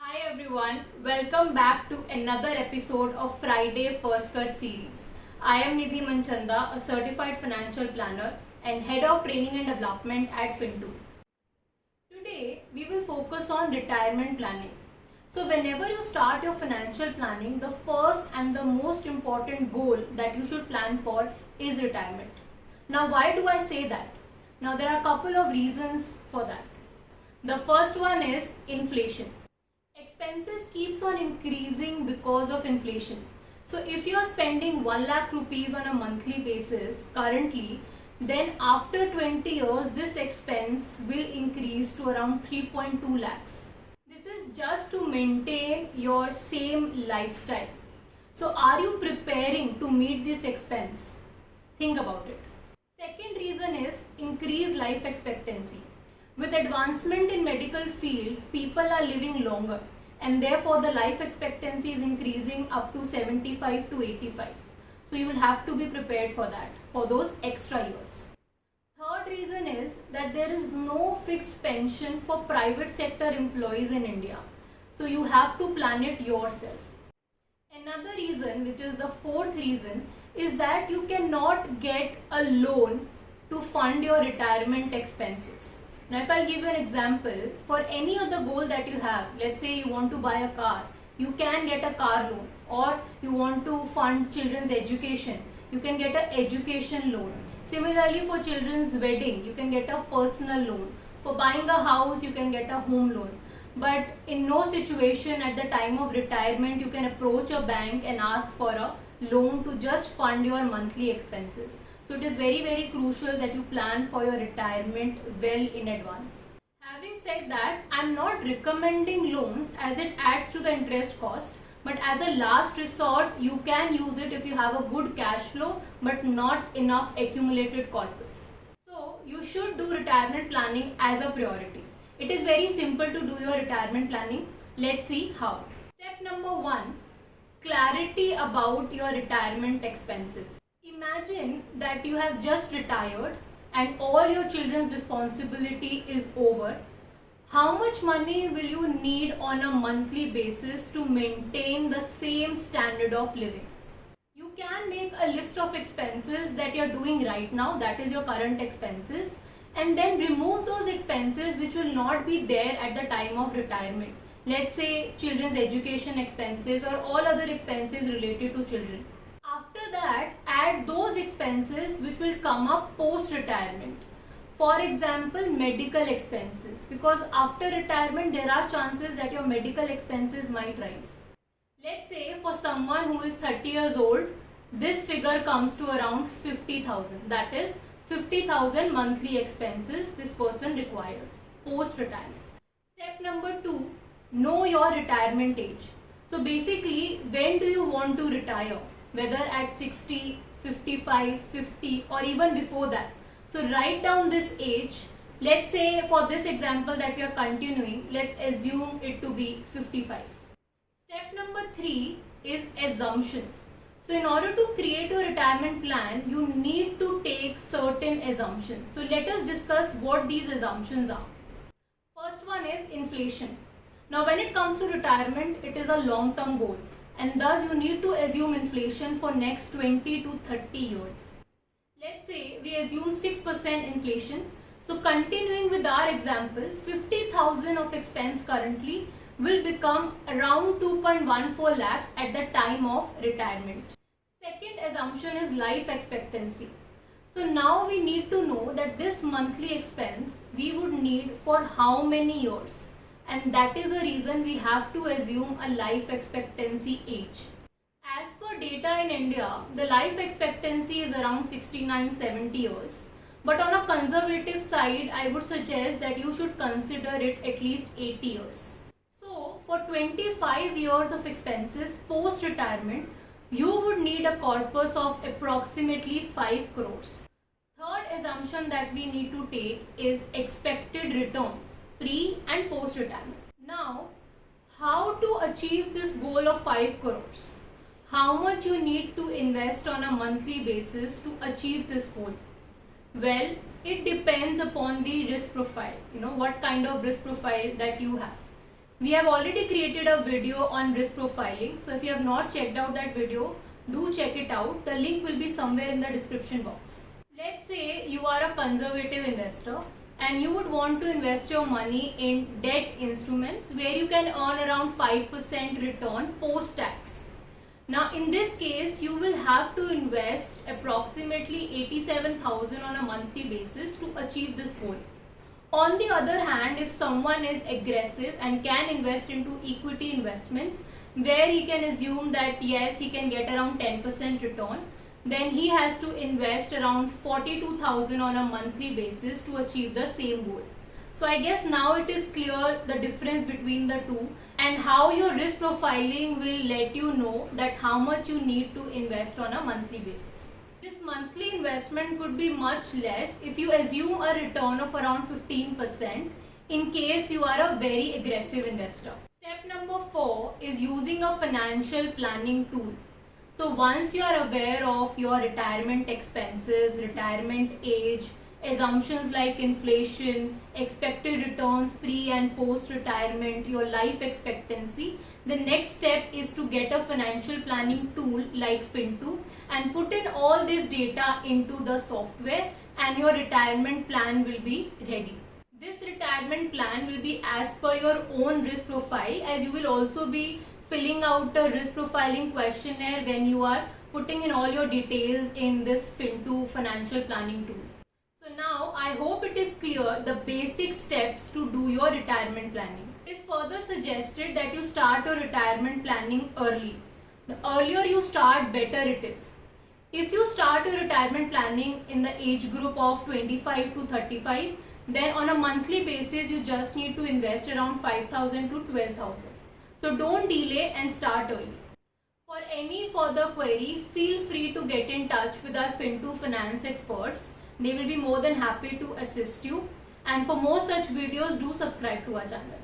Hi everyone, welcome back to another episode of Friday First Cut series. I am Nidhi Manchanda, a certified financial planner and head of training and development at Fintool. Today we will focus on retirement planning. So whenever you start your financial planning, the first and the most important goal that you should plan for is retirement. Now why do I say that? Now there are a couple of reasons for that. The first one is inflation. Expenses keeps on increasing because of inflation. So if you are spending 1 lakh rupees on a monthly basis currently, then after 20 years this expense will increase to around 3.2 lakhs. This is just to maintain your same lifestyle. So are you preparing to meet this expense? Think about it. Second reason is increased life expectancy. With advancement in medical field, people are living longer and therefore the life expectancy is increasing up to 75 to 85. So you will have to be prepared for that, for those extra years. Third reason is that there is no fixed pension for private sector employees in India. So you have to plan it yourself. Another reason, which is the fourth reason, is that you cannot get a loan to fund your retirement expenses. Now if I'll give you an example, for any other goal that you have, let's say you want to buy a car, you can get a car loan, or you want to fund children's education, you can get an education loan. Similarly, for children's wedding, you can get a personal loan. For buying a house, you can get a home loan. But in no situation at the time of retirement, you can approach a bank and ask for a loan to just fund your monthly expenses. So it is very crucial that you plan for your retirement well in advance. Having said that, I am not recommending loans as it adds to the interest cost, but as a last resort, you can use it if you have a good cash flow but not enough accumulated corpus. So you should do retirement planning as a priority. It is very simple to do your retirement planning. Let's see how. Step number 1, clarity about your retirement expenses. Imagine that you have just retired and all your children's responsibility is over. How much money will you need on a monthly basis to maintain the same standard of living? You can make a list of expenses that you're doing right now, that is your current expenses, and then remove those expenses which will not be there at the time of retirement. Let's say children's education expenses or all other expenses related to children. After that, add those expenses which will come up post-retirement. For example, medical expenses, because after retirement there are chances that your medical expenses might rise. Let's say for someone who is 30 years old, this figure comes to around 50,000. That is 50,000 monthly expenses this person requires post-retirement. Step number 2, know your retirement age. So basically, when do you want to retire? Whether at 60, 55, 50 or even before that. So write down this age. Let's say for this example that we are continuing, let's assume it to be 55. Step number 3 is assumptions. So in order to create a retirement plan, you need to take certain assumptions. So let us discuss what these assumptions are. First one is inflation. Now when it comes to retirement, it is a long-term goal, and thus you need to assume inflation for next 20 to 30 years. Let's say we assume 6% inflation. So continuing with our example, 50,000 of expense currently will become around 2.14 lakhs at the time of retirement. Second assumption is life expectancy. So now we need to know that this monthly expense we would need for how many years. And that is the reason we have to assume a life expectancy age. As per data in India, the life expectancy is around 69-70 years. But on a conservative side, I would suggest that you should consider it at least 80 years. So for 25 years of expenses post-retirement, you would need a corpus of approximately 5 crores. Third assumption that we need to take is expected returns pre and post retirement. Now, how to achieve this goal of 5 crores? How much you need to invest on a monthly basis to achieve this goal? Well, it depends upon the risk profile, what kind of risk profile that you have. We have already created a video on risk profiling. So if you have not checked out that video, do check it out. The link will be somewhere in the description box. Let's say you are a conservative investor and you would want to invest your money in debt instruments where you can earn around 5% return post tax. Now in this case, you will have to invest approximately 87,000 on a monthly basis to achieve this goal. On the other hand, if someone is aggressive and can invest into equity investments where he can assume that yes, he can get around 10% return, then he has to invest around 42,000 on a monthly basis to achieve the same goal. So I guess now it is clear the difference between the two and how your risk profiling will let you know that how much you need to invest on a monthly basis. This monthly investment could be much less if you assume a return of around 15% in case you are a very aggressive investor. Step number 4 is using a financial planning tool. So once you are aware of your retirement expenses, retirement age, assumptions like inflation, expected returns pre and post retirement, your life expectancy, the next step is to get a financial planning tool like Fintu and put in all this data into the software and your retirement plan will be ready. This retirement plan will be as per your own risk profile, as you will also be filling out a risk profiling questionnaire when you are putting in all your details in this Fintu financial planning tool. So now I hope it is clear the basic steps to do your retirement planning. It is further suggested that you start your retirement planning early. The earlier you start, better it is. If you start your retirement planning in the age group of 25 to 35, then on a monthly basis you just need to invest around 5,000 to 12,000. So don't delay and start early. For any further query, feel free to get in touch with our Fintu finance experts. They will be more than happy to assist you. And for more such videos, do subscribe to our channel.